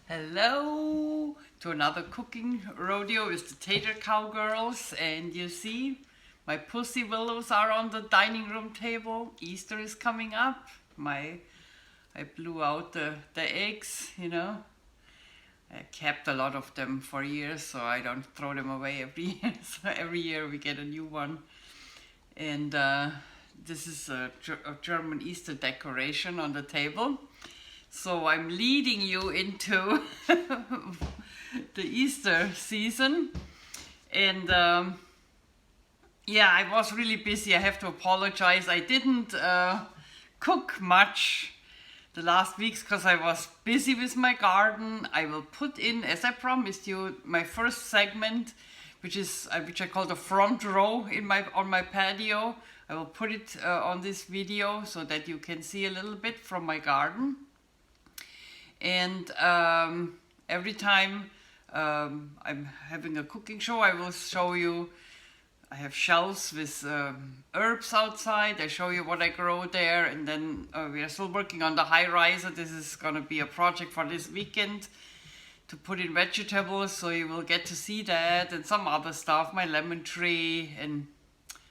Hello to another cooking rodeo with the Tater Cowgirls, and you see my pussy willows are on the dining room table. Easter is coming up. I blew out the eggs, you know. I kept a lot of them for years, so I don't throw them away every year. So every year we get a new one. And this is a German Easter decoration on the table. So I'm leading you into the Easter season. And yeah, I was really busy. I have to apologize. I didn't cook much the last weeks because I was busy with my garden. I will put in, as I promised you, my first segment, which I call the front row on my patio. I will put it on this video so that you can see a little bit from my garden. And every time I'm having a cooking show, I will show you. I have shelves with herbs outside. I show you what I grow there, and then we are still working on the high riser. This is going to be a project for this weekend to put in vegetables, so you will get to see that and some other stuff, my lemon tree and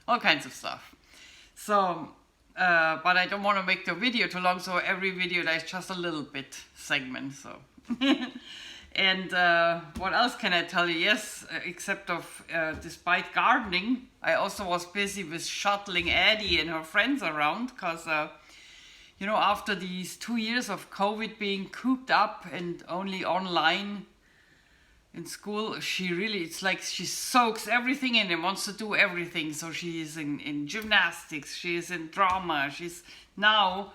all kinds of stuff. So, but I don't want to make the video too long, so every video there's just a little bit segment. So. And what else can I tell you? Yes, except of despite gardening, I also was busy with shuttling Addie and her friends around because, you know, after these 2 years of COVID being cooped up and only online in school, it's like she soaks everything in and wants to do everything. So she is in gymnastics, she is in drama, she's now,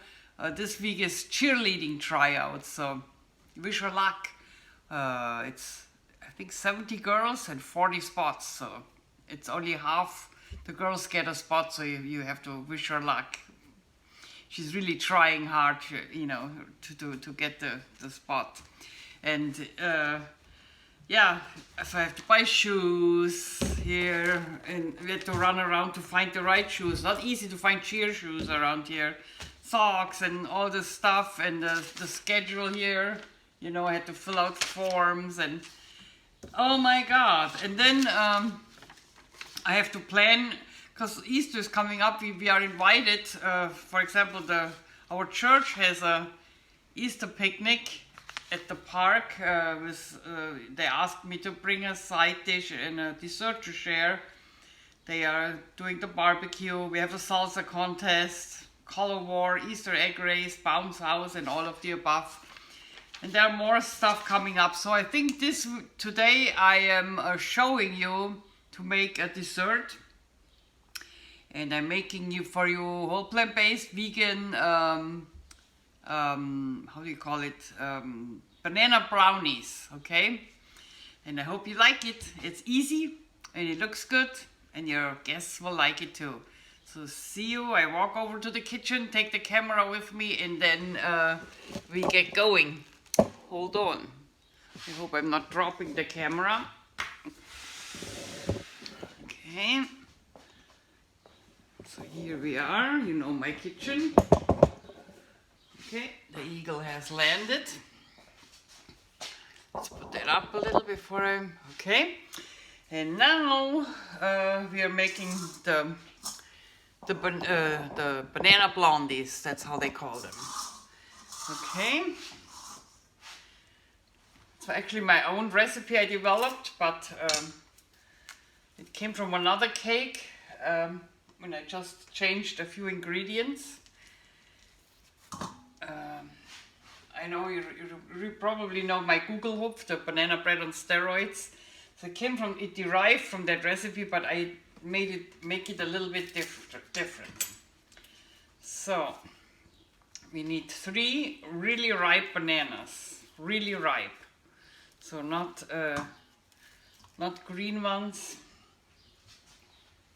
this week is cheerleading tryouts, so wish her luck. It's, I think, 70 girls and 40 spots, so it's only half the girls get a spot, so you have to wish her luck. She's really trying hard, you know, to get the spot. And yeah, so I have to buy shoes here, and we had to run around to find the right shoes. Not easy to find cheer shoes around here. Socks and all this stuff, and the schedule here. You know, I had to fill out forms and oh my God. And then I have to plan, because Easter is coming up. We are invited, for example, our church has a Easter picnic at the park. They asked me to bring a side dish and a dessert to share. They are doing the barbecue. We have a salsa contest, color war, Easter egg race, bounce house, and all of the above. And there are more stuff coming up. So I think today I am showing you to make a dessert. And I'm making for you whole plant-based, vegan, how do you call it? Banana brownies, okay? And I hope you like it. It's easy and it looks good and your guests will like it too. So see you. I walk over to the kitchen, take the camera with me, and then we get going. Hold on. I hope I'm not dropping the camera. Okay. So here we are, you know, my kitchen. Okay, the eagle has landed. Let's put that up a little before okay. And now we are making the banana blondies. That's how they call them. Okay. It's actually my own recipe I developed, but it came from another cake when I just changed a few ingredients. I know you probably know my Google Hupf, the banana bread on steroids. So it derived from that recipe, but I make it a little bit different. So we need 3 really ripe bananas, really ripe. So not green ones.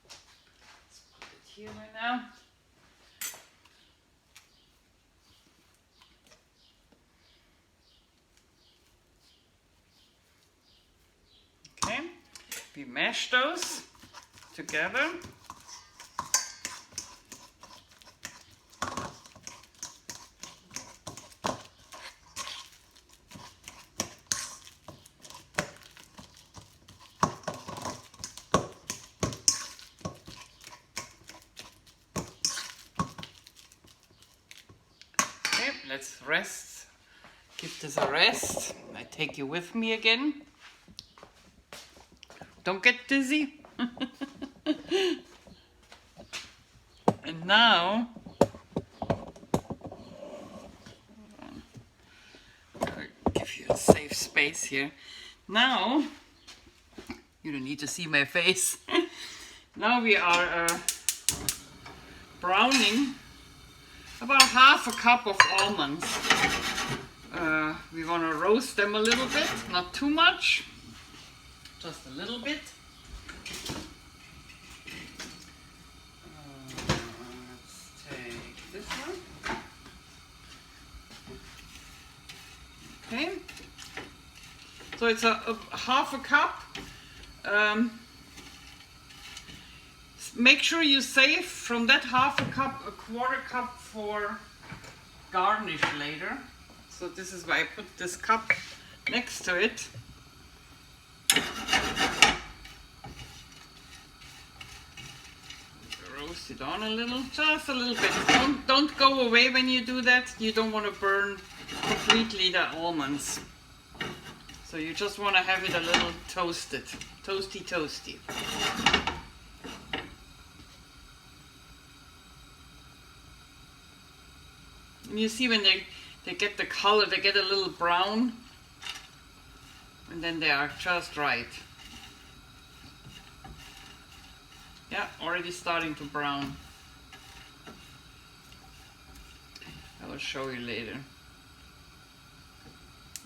Let's put it here right now. Okay, we mash those together. rest. Give this a rest. I take you with me again. Don't get dizzy. And now, I'll give you a safe space here. Now, you don't need to see my face. Now we are browning about half a cup of almonds. We want to roast them a little bit, not too much, just a little bit. Let's take this one. Okay. So it's a half a cup. Make sure you save from that half a cup a quarter cup for garnish later. So this is why I put this cup next to it. Roast it on a little, just a little bit. Don't go away when you do that. You don't want to burn completely the almonds. So you just want to have it a little toasted, toasty. And you see when they get the color, they get a little brown, and then they are just right. Yeah, already starting to brown. I will show you later.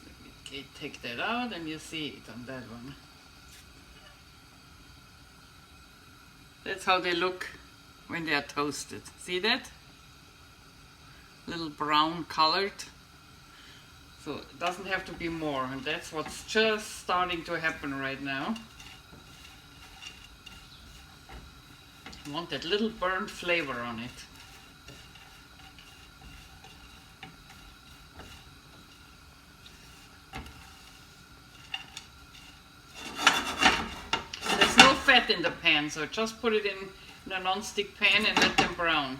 Let me take that out and you see it on that one. That's how they look when they are toasted. See that? Little brown colored. So it doesn't have to be more, and that's what's just starting to happen right now. You want that little burnt flavor on it. There's no fat in the pan, so just put it in a non-stick pan and let them brown.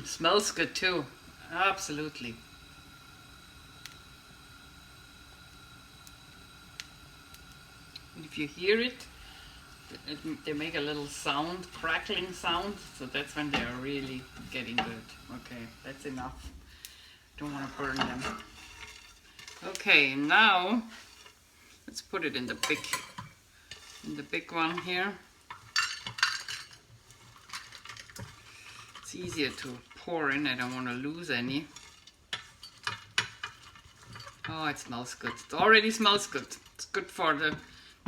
Smells good too. Absolutely. And if you hear it, they make a little sound, crackling sound, so that's when they are really getting good. Okay, that's enough. Don't want to burn them. Okay, now let's put it in the big one here. It's easier to pour in. I don't want to lose any. Oh, it smells good. It already smells good. It's good for the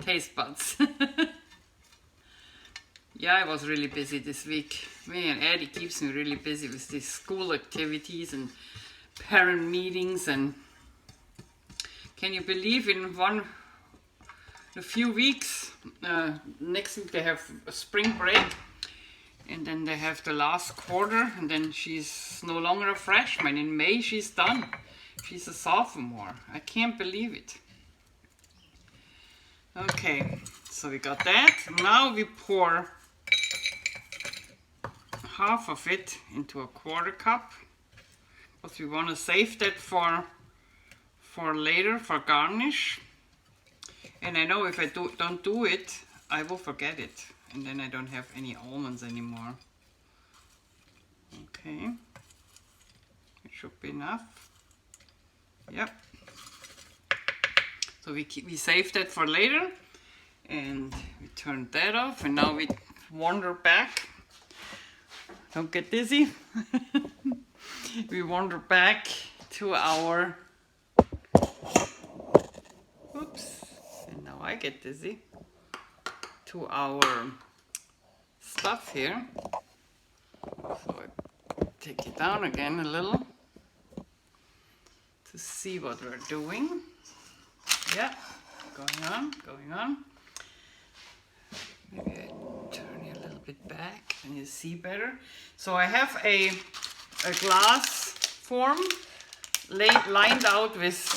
taste buds. Yeah, I was really busy this week. Man, Eddie keeps me really busy with these school activities and parent meetings, and can you believe in a few weeks, next week they have a spring break, and then they have the last quarter, and then she's no longer a freshman. In May she's done. She's a sophomore. I can't believe it. Okay, so we got that. Now we pour half of it into a quarter cup, because we want to save that for later, for garnish. And I know if I don't do it, I will forget it, and then I don't have any almonds anymore. Okay, it should be enough. Yep. So we save that for later, and we turn that off, and now we wander back. Don't get dizzy. We wander back to our, oops, and now I get dizzy, to our stuff here. So I take it down again a little to see what we're doing. Yeah, going on. Maybe I turn you a little bit back and you see better. So I have a glass form lined out with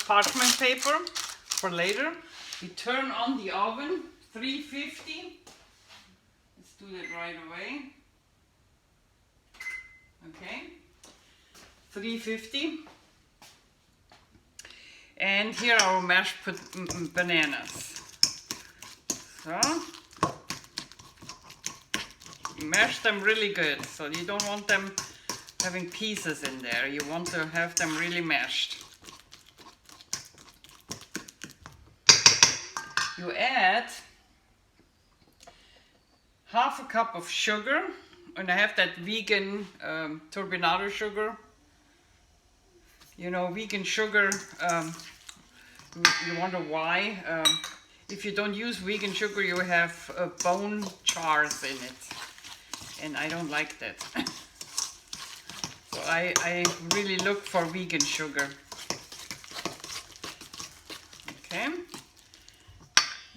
parchment paper for later. We turn on the oven, 350. Let's do that right away. Okay, 350. And here are our mashed bananas. So, mash them really good. So you don't want them having pieces in there. You want to have them really mashed. You add half a cup of sugar, and I have that vegan turbinado sugar. You know, vegan sugar, you wonder why. If you don't use vegan sugar, you have bone chars in it, and I don't like that. So I really look for vegan sugar. Okay.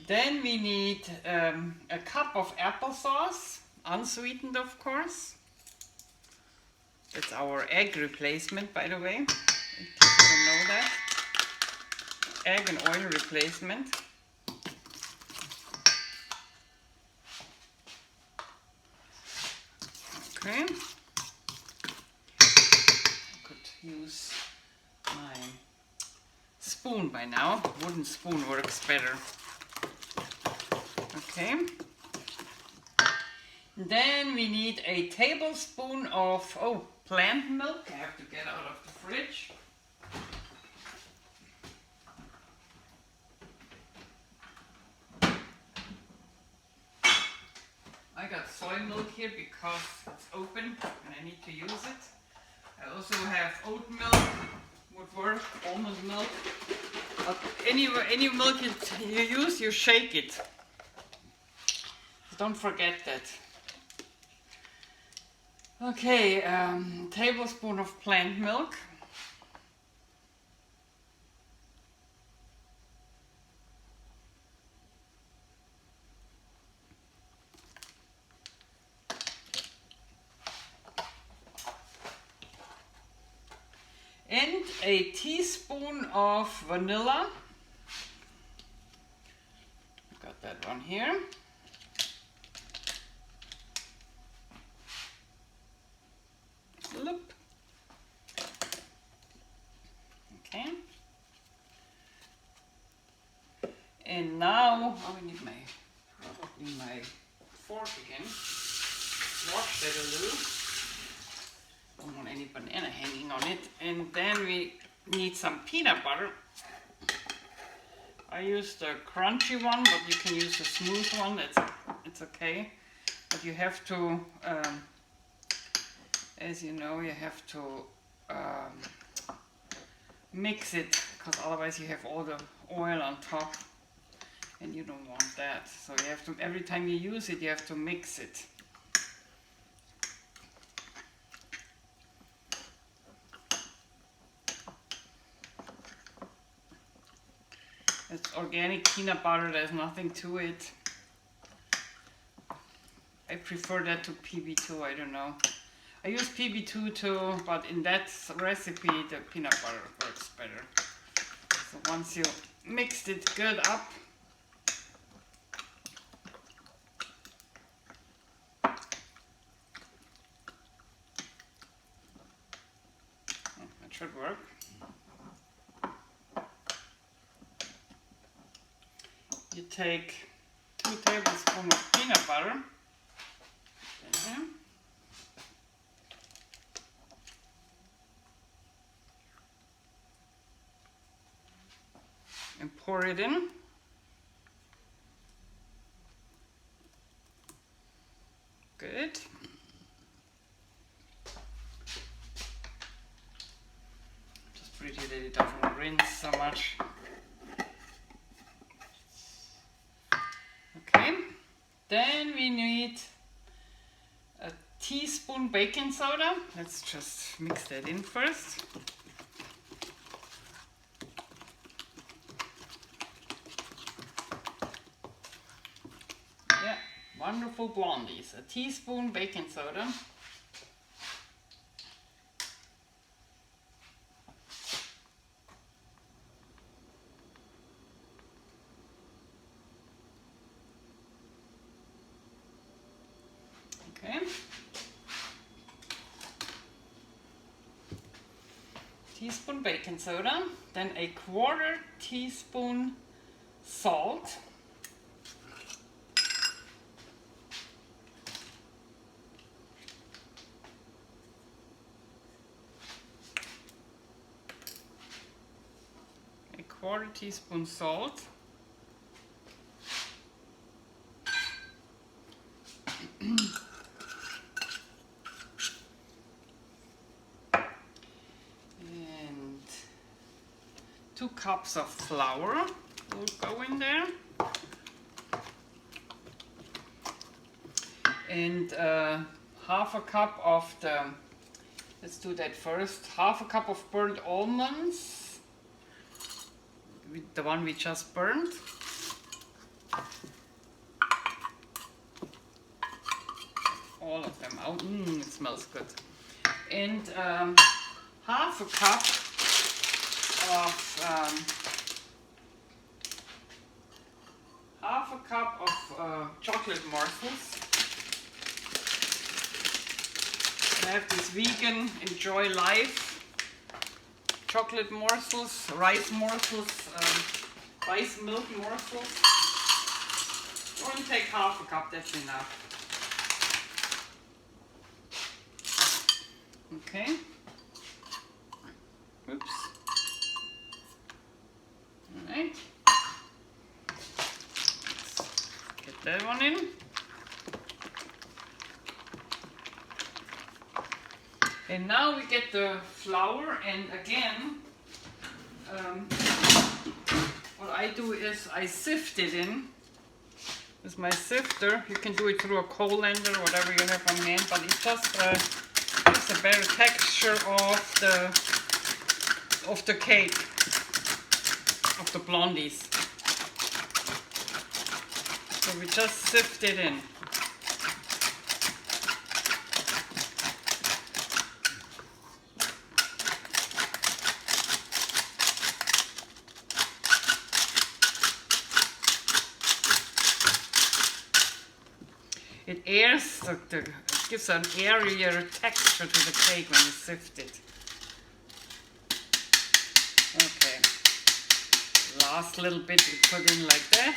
Then we need a cup of applesauce, unsweetened of course. It's our egg replacement, by the way, in case you don't know that. Egg and oil replacement. Okay. I could use my spoon by now. Wooden spoon works better. Okay. Then we need a tablespoon of plant milk. I have to get out of the fridge. I got soy milk here because it's open and I need to use it. I also have oat milk, would work, almond milk. Any milk you use, you shake it. Don't forget that. Okay, tablespoon of plant milk. And a teaspoon of vanilla. Got that one here. Loop. Okay. And now I need probably my fork again. Wash that a little. Don't want any banana hanging on it. And then we need some peanut butter. I used a crunchy one, but you can use a smooth one. It's okay. But you have to, as you know, you have to mix it, because otherwise you have all the oil on top, and you don't want that. So you have to, every time you use it, you have to mix it. It's organic peanut butter, there's nothing to it. I prefer that to PB2, I don't know. I use PB2 too, but in that recipe the peanut butter works better. So once you mixed it good up, that should work. You take 2 tablespoons of peanut butter. And pour it in. Good. Just pretty that it doesn't rinse so much. Okay. Then we need a teaspoon baking soda. Let's just mix that in first. Wonderful Blondies, a teaspoon baking soda. teaspoon baking soda, then a 1/4 teaspoon salt, a 1/4 teaspoon salt, and 2 cups of flour will go in there, and 1/2 cup of the, let's do that first, 1/2 cup of burnt almonds, the one we just burned, all of them out. It smells good. And 1/2 cup of 1/2 cup of chocolate morsels. I have this vegan Enjoy Life chocolate morsels, rice morsels, rice milk morsels. Only take 1/2 cup, that's enough. Okay. Oops. Alright. Let's get that one in. And now we get the flour, and again, what I do is I sift it in with my sifter. You can do it through a colander, whatever you have on hand, but it just gives a better texture of the cake, of the blondies. So we just sift it in. It airs, it gives an airier texture to the cake when you sift it. Okay, last little bit we put in like that.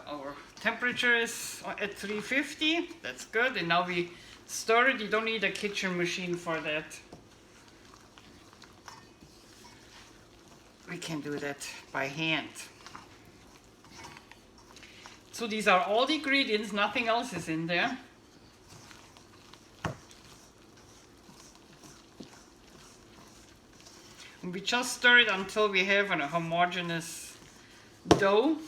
Our temperature is at 350, that's good, and now we stir it. You don't need a kitchen machine for that. We can do that by hand. So these are all the ingredients, nothing else is in there. And we just stir it until we have a homogeneous dough.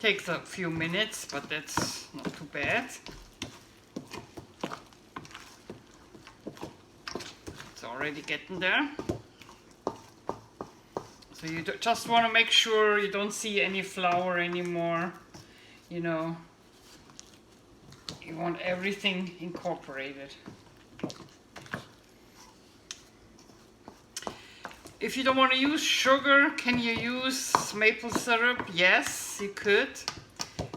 Takes a few minutes, but that's not too bad. Already getting there. So you just want to make sure you don't see any flour anymore. You know, you want everything incorporated. If you don't want to use sugar, can you use maple syrup? Yes, you could.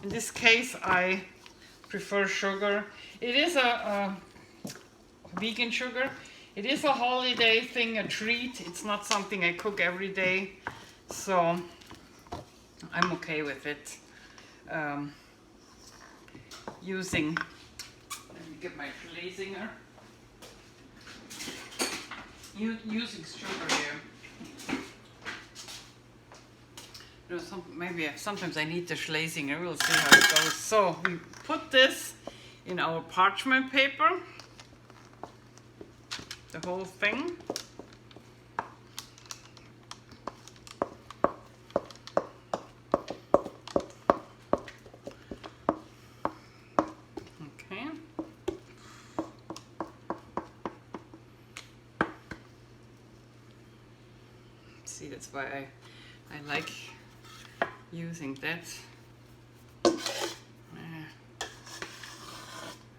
In this case, I prefer sugar. It is a vegan sugar. It is a holiday thing, a treat. It's not something I cook every day, so I'm okay with it. Using, let me get my glazinger. Using sugar here. Maybe sometimes I need the glazinger. We'll see how it goes. So we put this in our parchment paper. The whole thing. Okay. See, that's why I like using that.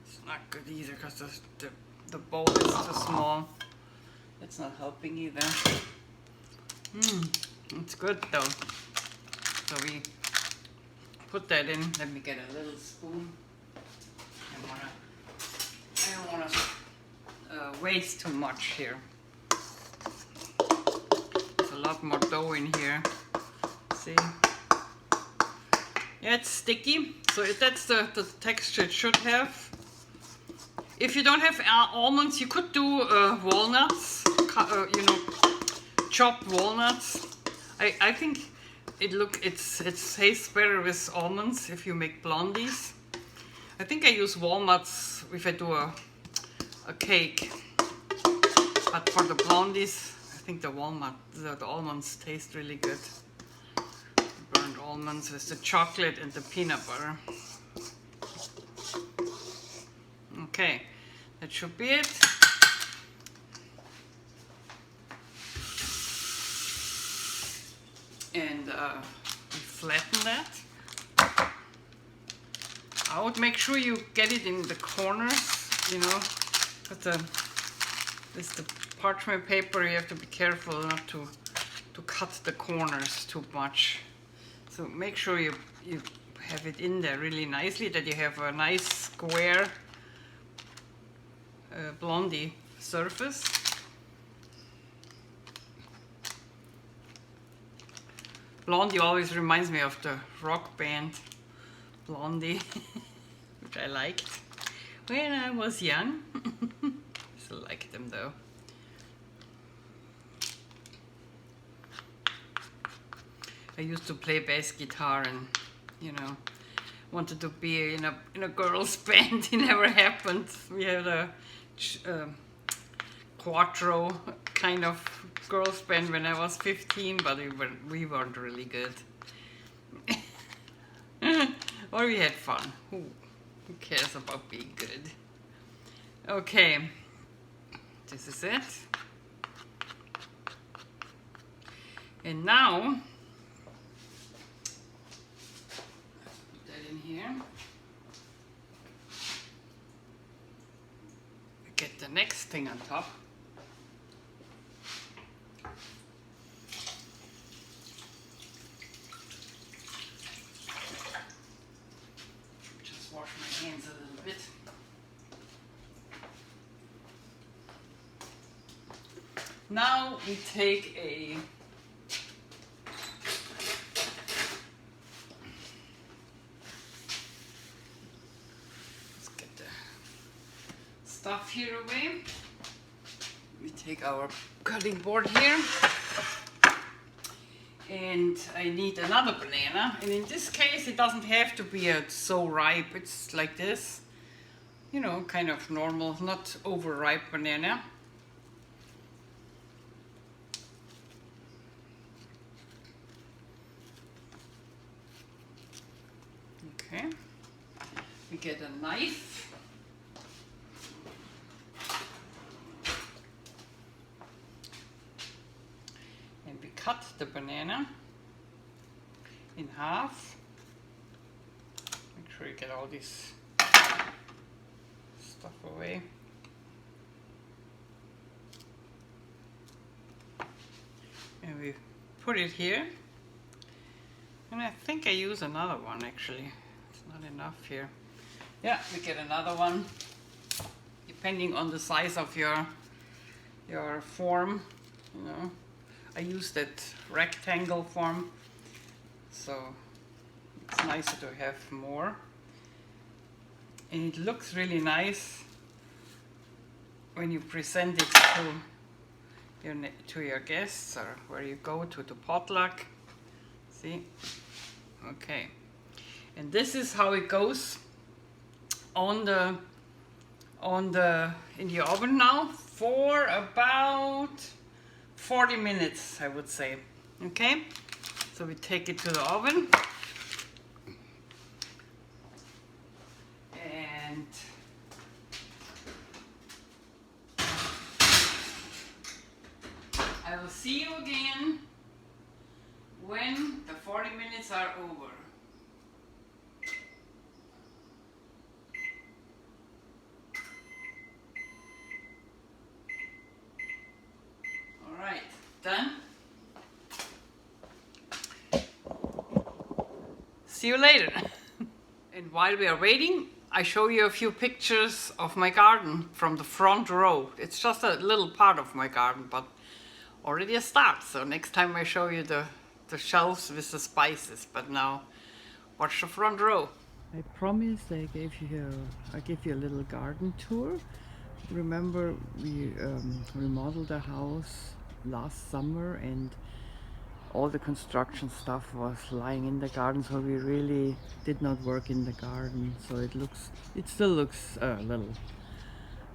It's not good either because the bowl is too small. It's not helping either. It's good though. So we put that in. Let me get a little spoon. I don't want to waste too much here. There's a lot more dough in here. See? Yeah, it's sticky. So that's the texture it should have. If you don't have almonds, you could do walnuts. You know, chopped walnuts. I think it tastes better with almonds if you make blondies. I think I use walnuts if I do a cake, but for the blondies, I think the almonds taste really good. Burnt almonds with the chocolate and the peanut butter. Okay, that should be it. And we flatten that. I would make sure you get it in the corners, you know, but with the parchment paper you have to be careful not to cut the corners too much. So make sure you have it in there really nicely, that you have a nice square blondie surface. Blondie always reminds me of the rock band Blondie, which I liked when I was young. Still like them though. I used to play bass guitar and, you know, wanted to be in a girls' band. It never happened. We had a quattro kind of girls' band when I was 15, but we weren't really good. Or we had fun. Who cares about being good? Okay, this is it. And now, put that in here. Get the next thing on top. Just wash my hands a little bit. Now we take a stuff here away. We take our cutting board here, and I need another banana, and in this case it doesn't have to be so ripe. It's like this, you know, kind of normal, not overripe banana. Okay, we get a knife. Cut the banana in half. Make sure you get all this stuff away. And we put it here. And I think I use another one actually. It's not enough here. Yeah, we get another one. Depending on the size of your form, you know. I use that rectangle form, so it's nicer to have more. And it looks really nice when you present it to your guests, or where you go to the potluck. See? Okay. And this is how it goes in the oven now for about 40 minutes, I would say. Okay, so we take it to the oven, and I will see you again when the 40 minutes are over. Done. See you later. And while we are waiting, I show you a few pictures of my garden from the front row. It's just a little part of my garden, but already a start. So next time I show you the shelves with the spices, but now watch the front row. I promised I gave you a little garden tour. Remember we remodeled the house last summer and all the construction stuff was lying in the garden, so we really did not work in the garden. So it still looks a little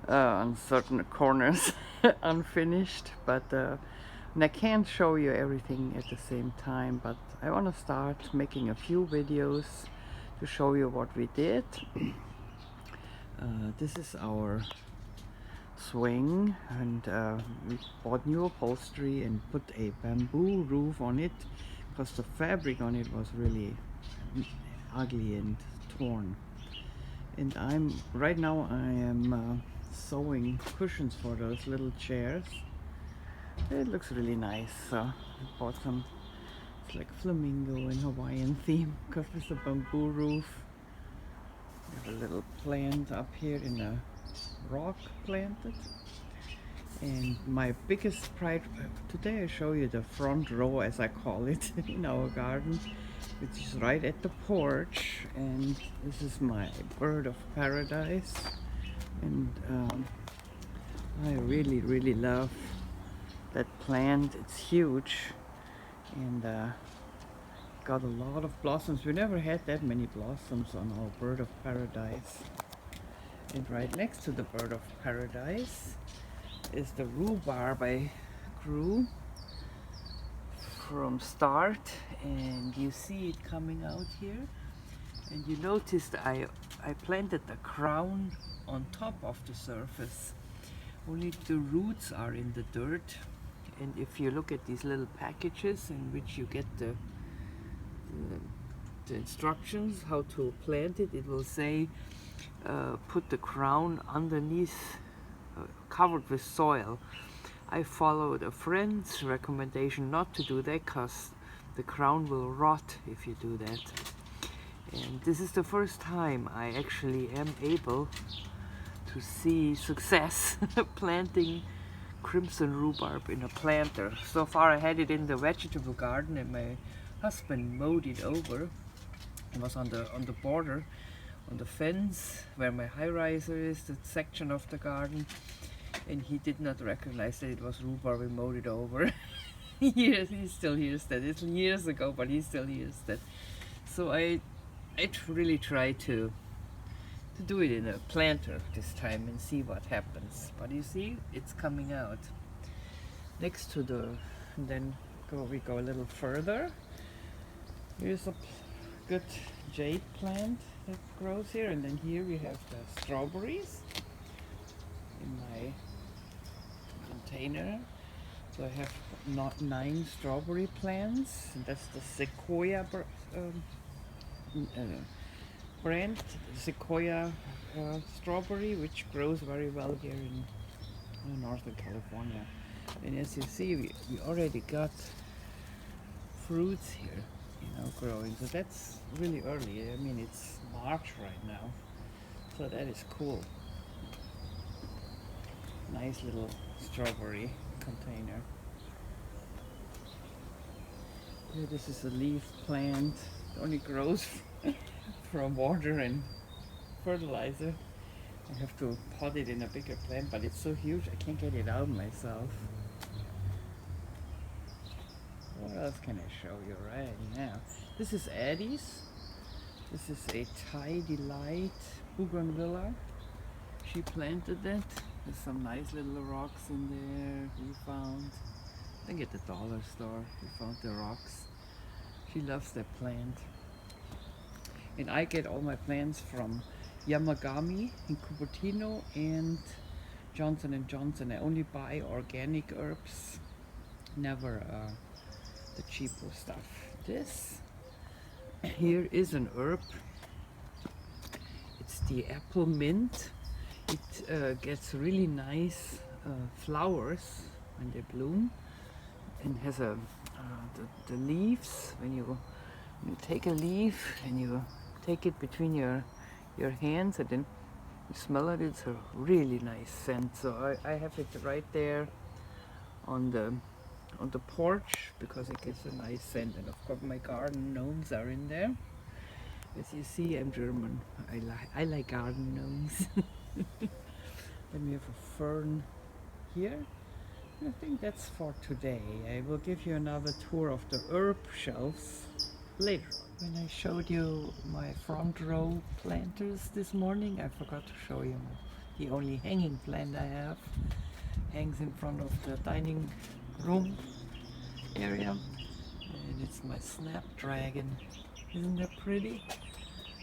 on certain corners unfinished, but and I can't show you everything at the same time, but I want to start making a few videos to show you what we did. This is our swing, and we bought new upholstery and put a bamboo roof on it because the fabric on it was really ugly and torn. And right now I am sewing cushions for those little chairs. It looks really nice. So I bought some, it's like flamingo and Hawaiian theme because it's a bamboo roof. There's a little plant up here in a rock planted. And my biggest pride, today I show you the front row, as I call it, in our garden, which is right at the porch. And this is my bird of paradise, and I really love that plant. It's huge and got a lot of blossoms. We never had that many blossoms on our bird of paradise. And right next to the bird of paradise is the rhubarb I grew from start, and you see it coming out here. And you noticed I planted the crown on top of the surface. Only the roots are in the dirt. And if you look at these little packages in which you get the instructions how to plant it, it will say put the crown underneath, covered with soil. I followed a friend's recommendation not to do that because the crown will rot if you do that. And this is the first time I actually am able to see success planting crimson rhubarb in a planter. So far I had it in the vegetable garden and my husband mowed it over. It was on the border, on the fence where my high riser is, that section of the garden, and he did not recognize that it was rhubarb. We mowed it over. He still hears that. It's years ago, but he still hears that. So I really try to do it in a planter this time and see what happens. But you see, it's coming out. Next to we go a little further. Here's a good jade plant that grows here, and then here we have the strawberries in my container. So I have 9 strawberry plants, and that's the Sequoia brand, Sequoia strawberry, which grows very well here in Northern California. And as you see, we already got fruits here, growing. So that's really early. I mean, it's March right now, so that is cool. Nice little strawberry container. Here, this is a leaf plant. It only grows from water and fertilizer. I have to pot it in a bigger plant, but it's so huge I can't get it out myself. What else can I show you right now? This is Addie's. This is a Thai Delight bougainvillea. She planted that. There's some nice little rocks in there we found. I think at the dollar store we found the rocks. She loves that plant. And I get all my plants from Yamagami in Cupertino and Johnson & Johnson. I only buy organic herbs, never the cheaper stuff. This here is an herb. It's the apple mint. It gets really nice flowers when they bloom, and has the leaves, when you You take a leaf and you take it between your hands, and then you smell it. It's a really nice scent. So I have it right there on the porch because it gives a nice scent. And of course my garden gnomes are in there. As you see, I'm German. I like garden gnomes. Then we have a fern here. I think that's for today. I will give you another tour of the herb shelves later. When I showed you my front row planters this morning, I forgot to show you the only hanging plant I have. Hangs in front of the dining room area. And it's my snapdragon. Isn't that pretty?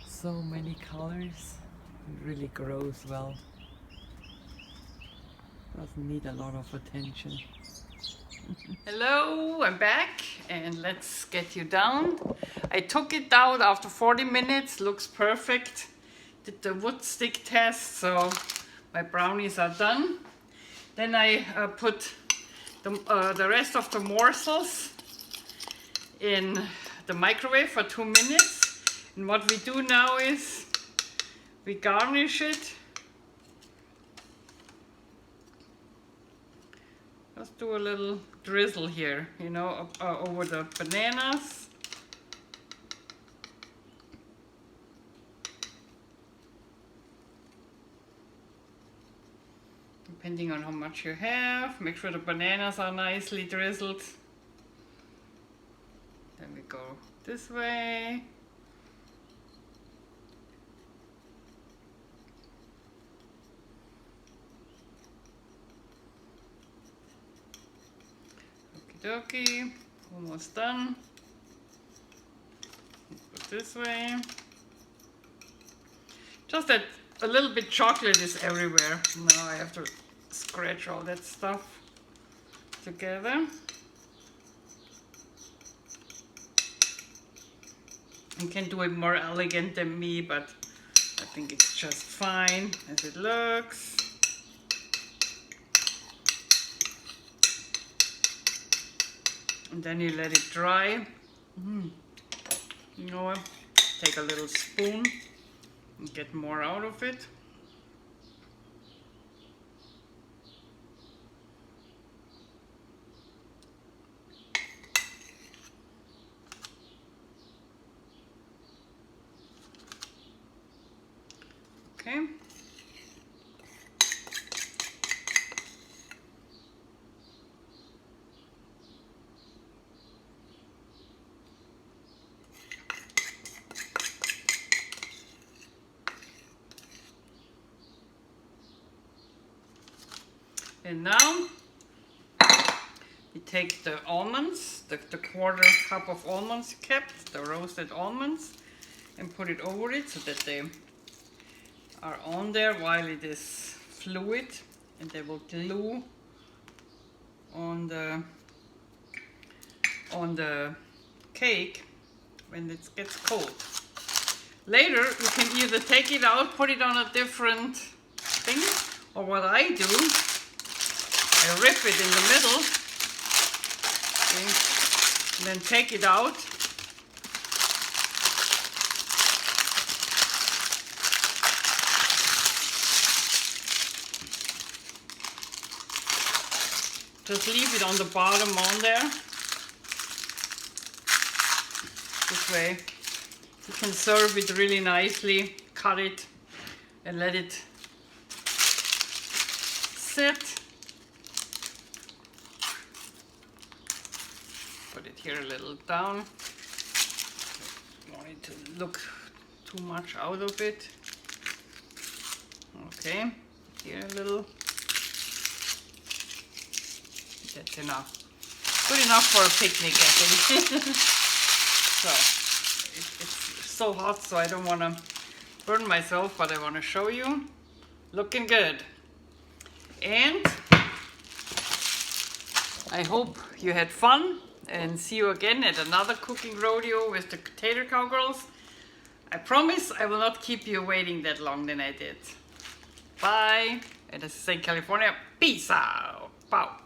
So many colors. It really grows well. Doesn't need a lot of attention. Hello, I'm back and let's get you down. I took it down after 40 minutes, looks perfect. Did the wood stick test, so my brownies are done. Then I put the rest of the morsels in the microwave for 2 minutes. And what we do now is we garnish it. Let's do a little drizzle here, you know, over the bananas. Depending on how much you have, make sure the bananas are nicely drizzled. Then we go this way. Okie, almost done. Put this way. Just that a little bit chocolate is everywhere. Now I have to scratch all that stuff together. You can do it more elegant than me, but I think it's just fine as it looks. And then you let it dry. You know what? Take a little spoon and get more out of it. Okay. And now you take the almonds, the quarter cup of almonds you kept, the roasted almonds, and put it over it so that they are on there while it is fluid, and they will glue on the cake when it gets cold. Later you can either take it out, put it on a different thing, or what I do, I rip it in the middle, okay, and then take it out. Just leave it on the bottom on there. This way you can serve it really nicely, cut it and let it sit. Put it here a little down. Don't want it to look too much out of it. Okay, here a little. That's enough. Good enough for a picnic, I think. So, it's so hot, so I don't want to burn myself, but I want to show you. Looking good. And I hope you had fun, and see you again at another cooking rodeo with the Potato Cowgirls. I promise I will not keep you waiting that long than I did. Bye. And this is St. California. Peace out. Pow.